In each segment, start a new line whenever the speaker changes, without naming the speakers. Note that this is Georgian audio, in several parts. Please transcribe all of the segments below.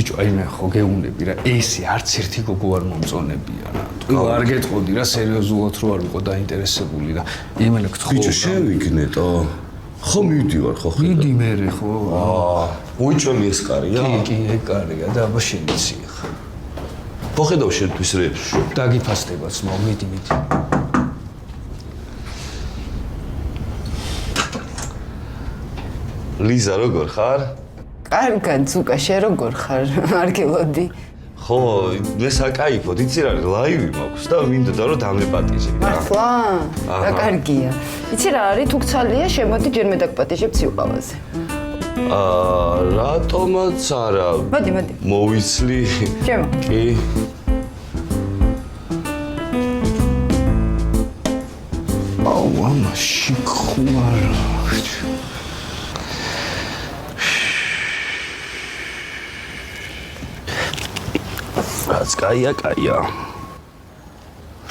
ბიჭო, აი მე ხო გეუბნები რა, ესე არც ერთი გოგო არ მომწონებია რა. თუ არ გეტყოდი რა, სერიოზულად რო არ ვიყო დაინტერესებული და იმენა გთხოვ.
ბიჭო, შევიგნეტო. ხო მივდივარ ხო ხედავ.
მიდი მერე ხო.
უიჩვენი ეს კარია?
კი, ეგ კარია და აბა შემიცი ხა.
ხო ხედავ შენთვის რეებს.
დაგიფასდებაც, მიდი.
ლიზა როგორ ხარ?
კარგად, ზუკა, შენ როგორ ხარ? არ გელოდი.
ხო, მე საკაიფოდ, იცი რა, ლაივი მაქვს და მინდოდა რომ დამეპატიჟე რა.
ახლა? რა კარგია. იცი რა არის, თუ გცალია, შემოდი ჯერ მე დაგპატიჟებ ციუყავაზე.
რატომაც არა.
მოდი.
მოვიცლი.
ჩემო.
კი.
აუ, ამა შიქხوارა.
რაც კაია.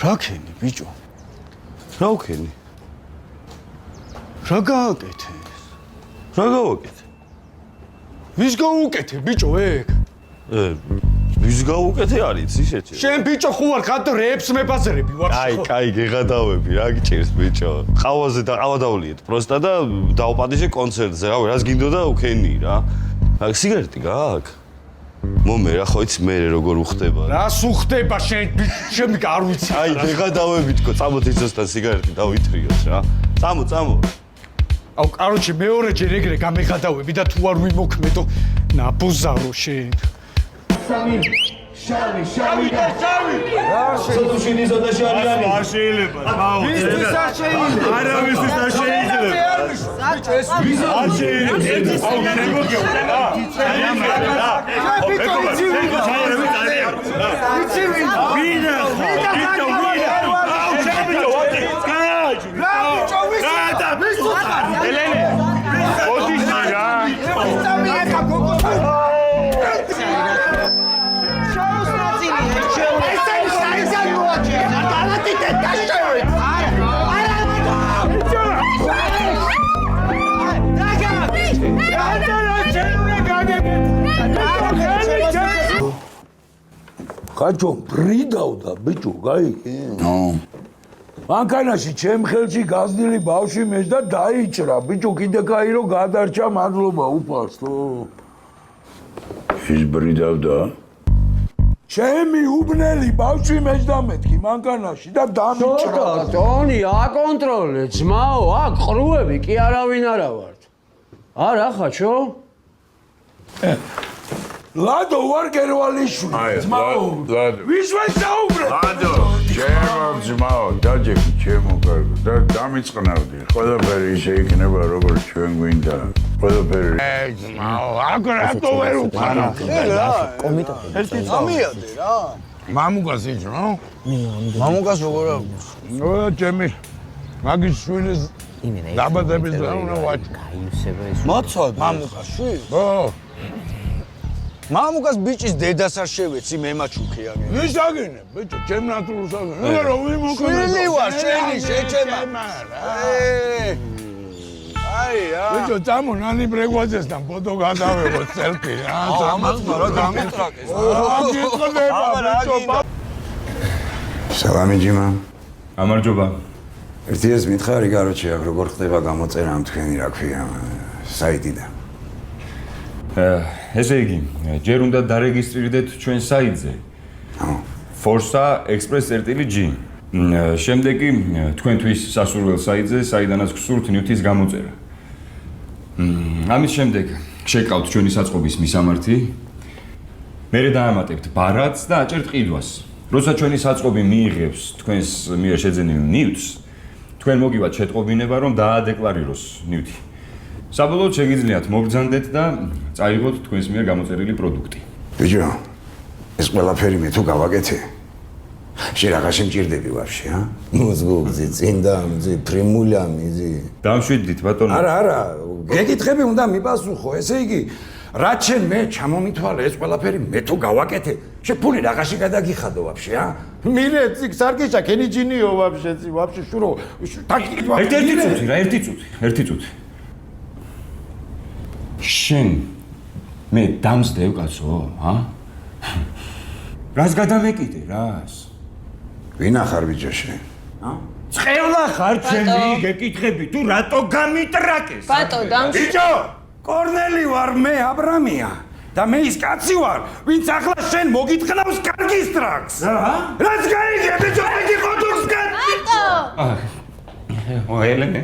რა ქენი, ბიჭო?
რა ვქენი?
რა გააკეთე?
რა გავაკეთე?
ვის გაუკეთე, ბიჭო, ეგ?
ვის გავუკეთე არის ისეთი?
შენ ბიჭო ხო ვარ, ხატ რეებს მებაზრები ვარ.
კაი, გეღადავები, რა გიჭირს ბიჭო? ყავაზე და ყავადავლიეთ პროსტა და დავპატიჟე კონცერტზე, რავი, რას გინდოდა უქენი რა. სიგარეტი გააქვს? მომე რა ხო იცი მე როგორ უხდება რა.
რას უხდება შენ ჩემი არ ვიცი.
აი, გეღადავები თქო, წამოთ იცოსთან სიგარეტი დავითრიოთ რა. წამო.
აუ, კაროჩე მეორე ჯერ ეგრე გამეღადავები და თუ არ ვიმოქმედო, ნაბოზარო შენ. შავი. რა
სოთუშინი ზოდა შარიანი.
არ შეიძლება.
ვისთვის არ შეიძლება?
არავისთვის არ შეიძლება. არ შეიძლება. აუ, მეგობრებო.
ხაჭო ბრიდავდა ბიჭო, გაიგე? მანქანაში ჩემ ხელში გაზნილი ბავშვი მეც და დაიჭრა ბიჭო, კიდე კაი რომ გადარჩა, მადლობა უფალსო.
ის ბრიდავდა?
ჩემი უბნელი ბავშვი მეც და მეთქი მანქანაში და დამიჭრა.
ტონი, აკონტროლე, ძმაო, აქ ყრუები კი არავინ არა ვართ. არა, ხაჩო?
ლადო ვარ გერვალიშვილი, ძმაო. ვის ვეცაუბრე?
ლადო, ჩემო ძმაო, დაჯექი ჩემო კარგო და დამიწყნავდი. ყველაფერი ისე იქნება როგორც ჩვენ გვინდა. ყველაფერი.
ძმაო, აქ რატო ვერ უყარა?
ერთი
ამიადე რა. მამუკას იჭრო? მამუკას როგორ აქვს? ჩემი მაგის შვილის დაბადების დღე უნდა ვაჭრო.
მოცოდ მამუკაში?
ხო.
მამუკას ბიჭის დედას არ შევეცი მე მაჩუქია.
ვის აგინე, ბიჭო, ჩემ ნატურს აგინე. რა ვიმოქმედო?
შვილი ვარ, შენი შეჭემა. აი რა.
ბიჭო, წამო ნანი ბრეგვაძესთან ფოტო გადავიღო სელფი რა.
ამაც რა გამიტრაკეს.
გიწყდება ბიჭო.
სალამი ჯიმა.
გამარჯობა.
ერთი ეს მითხარი, კაროჩე, აქ როგორ ხდება გამოწერა ამ თქვენი რა ქვია საიტიდან.
ესე იგი, ჯერ უნდა დარეგისტრირდეთ ჩვენ საიტზე. Forza Express.g. შემდეგ კი თქვენთვის სასურველ საიტზე, საიდანაც გსურთ ნივთის გამოწერა. ამის შემდეგ შეკავთ ჩვენი საწყობის მისამართი. მერე დაამატებთ ბარათს და აჭერთ ყიდვას. როცა ჩვენი საწყობი მიიღებს თქვენს მიერ შეძენილ ნივთს, თქვენ მოგივათ შეტყობინება, რომ დაადეკლარიროს ნივთი. საბოლოოდ შეგიძლიათ მოგბრძანდეთ და წაიღოთ თქვენს მიერ გამოწერილი პროდუქტი.
ბიჭო, ეს ყველაფერი მე თუ გავაკეთე. შენ რაღაცა მჭირდები ვარში, ა? მოზგოგზი, წინდამძი, ფრიმულამიძი.
დამშვიდდით ბატონო.
არა, გეკითხები უნდა მიპასუხო. ესე იგი, რაც შენ მე ჩამომითვალე ეს ყველაფერი მე თუ გავაკეთე, შენ ფული რაღაცა გადაგიხადო ვაფშე, ა? მილე სარკიშა კენიჯინიო ვაფშე, ვაფშე შურო.
ერთი წუთი. შენ მე დამსდევ კაცო, ა? რას გადავეკიდე, რას?
ვინა ხარ ბიჭო შენ?
წელა ხარ ჩემი, გეკითხები, თუ რატო გამიტრაკეს?
ბატო, დამშვი.
ბიჭო, კორნელი ვარ მე, აბრამია. და მე ის კაცი ვარ, ვინც ახლა შენ მოგიტყნავს კარგის ტრაქს. რაც გაიგე, ბიჭო, მე გიყოდურს კაცი.
ო ელენე,